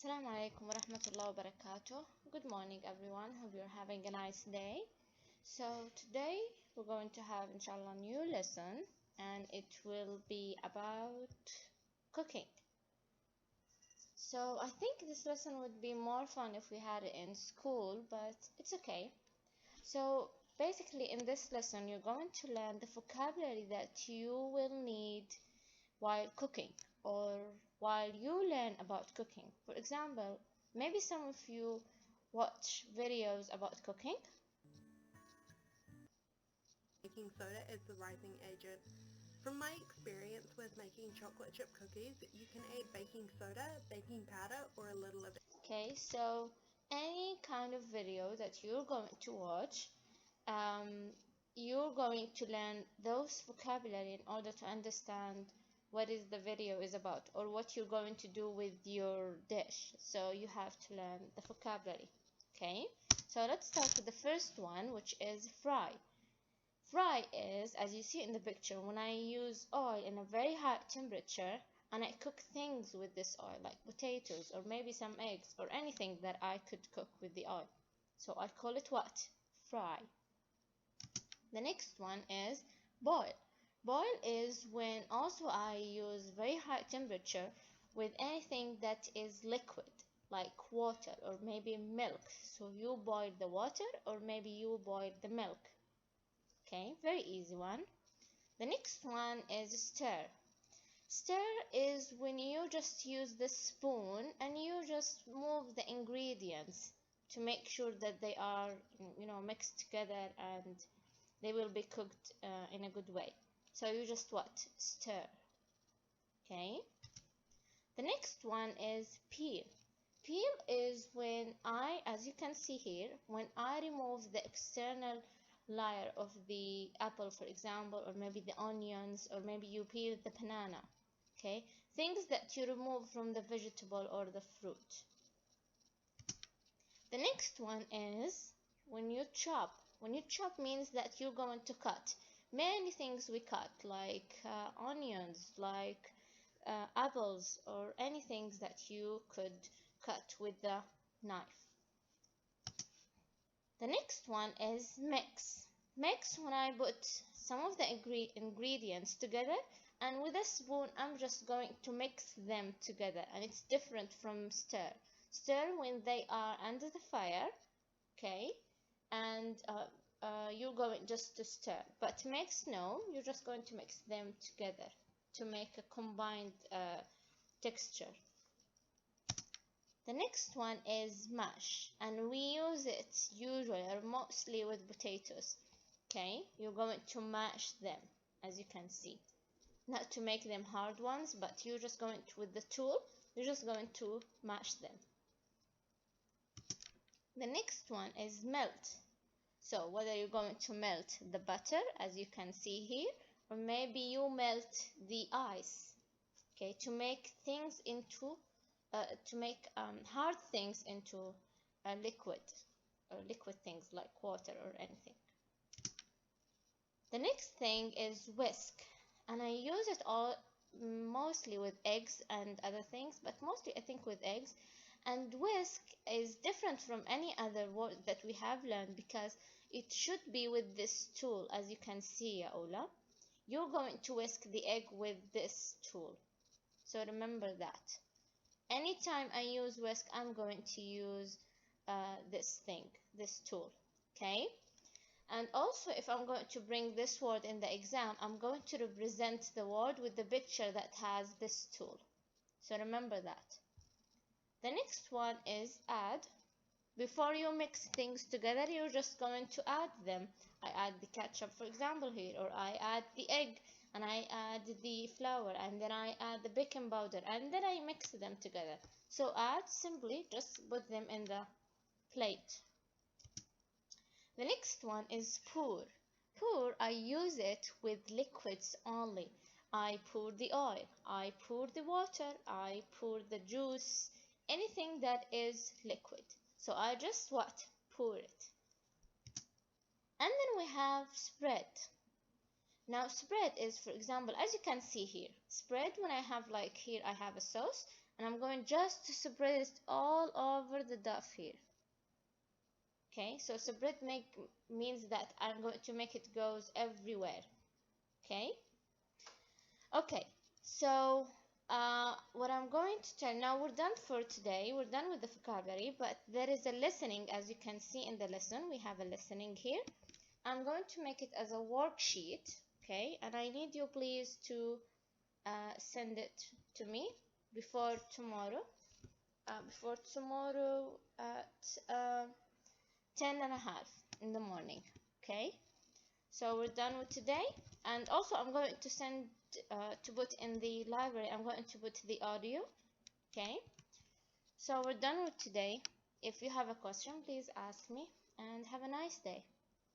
Assalamu alaikum wa rahmatullahi wa barakatuh. Good morning, everyone. Hope you're having a nice day. So, today we're going to have, inshallah, a new lesson, and it will be about cooking. So, I think this lesson would be more fun if we had it in school, but it's okay. So, basically, in this lesson, you're going to learn the vocabulary that you will need while cooking or while you learn about cooking. For example, maybe some of you watch videos about cooking. Baking soda is the rising agent. From my experience with making chocolate chip cookies, you can add baking soda, baking powder, or a little of it. Okay, so any kind of video that you're going to watch, you're going to learn those vocabulary in order to understand what is the video is about or what you're going to do with your dish. So you have to learn the vocabulary. Okay, so let's start with the first one, which is fry. Fry is, as you see in the picture, when I use oil in a very high temperature and I cook things with this oil, like potatoes or maybe some eggs or anything that I could cook with the oil. So I call it what? Fry. The next one is boil. Boil is when also I use very high temperature with anything that is liquid, like water or maybe milk. So you boil the water or maybe you boil the milk. Okay, very easy one. The next one is stir. Stir is when you just use the spoon and you just move the ingredients to make sure that they are, mixed together and they will be cooked in a good way. So you just what? Stir. Okay. The next one is peel. Peel is when as you can see here, when I remove the external layer of the apple, for example, or maybe the onions, or maybe you peel the banana. Okay, things that you remove from the vegetable or the fruit. The next one is when you chop. When you chop means that you're going to cut. Many things we cut, like onions, like apples, or anything that you could cut with the knife. The next one is mix. Mix when I put some of the ingredients together, and with a spoon I'm just going to mix them together, and it's different from stir. Stir when they are under the fire, okay, and you're going just to stir. But mix, no, you're just going to mix them together to make a combined texture. The next one is mash, and we use it usually or mostly with potatoes. Okay, you're going to mash them, as you can see. Not to make them hard ones, but you're just going to, with the tool, you're just going to mash them. The next one is melt. So whether you're going to melt the butter, as you can see here, or maybe you melt the ice, okay, to make things into hard things into a liquid, or liquid things like water or anything. The next thing is whisk, and I use it all mostly with eggs and other things, but mostly I think with eggs. And whisk is different from any other word that we have learned because it should be with this tool, as you can see, Ya Ola. You're going to whisk the egg with this tool. So remember that. Anytime I use whisk, I'm going to use this tool, okay? And also, if I'm going to bring this word in the exam, I'm going to represent the word with the picture that has this tool. So remember that. The next one is add. Before you mix things together, you're just going to add them. I add the ketchup, for example, here, or I add the egg, and I add the flour, and then I add the baking powder, and then I mix them together. So add, simply just put them in the plate. The next one is pour. Pour, I use it with liquids only. I pour the oil, I pour the water, I pour the juice, anything that is liquid. So I just what? Pour it. And then we have spread. Now spread is, for example, as you can see here, spread when I have, like here I have a sauce and I'm going just to spread it all over the dove here. Okay, so spread means that I'm going to make it goes everywhere. Okay, so what I'm going to tell now, we're done for today. We're done with the vocabulary, but there is a listening. As you can see in the lesson, we have a listening here. I'm going to make it as a worksheet, okay, and I need you please to send it to me before tomorrow at 10:30 in the morning. Okay, so we're done with today, and also I'm going to send to put in the library, I'm going to put the audio. Okay, so we're done with today. If you have a question, please ask me, and have a nice day.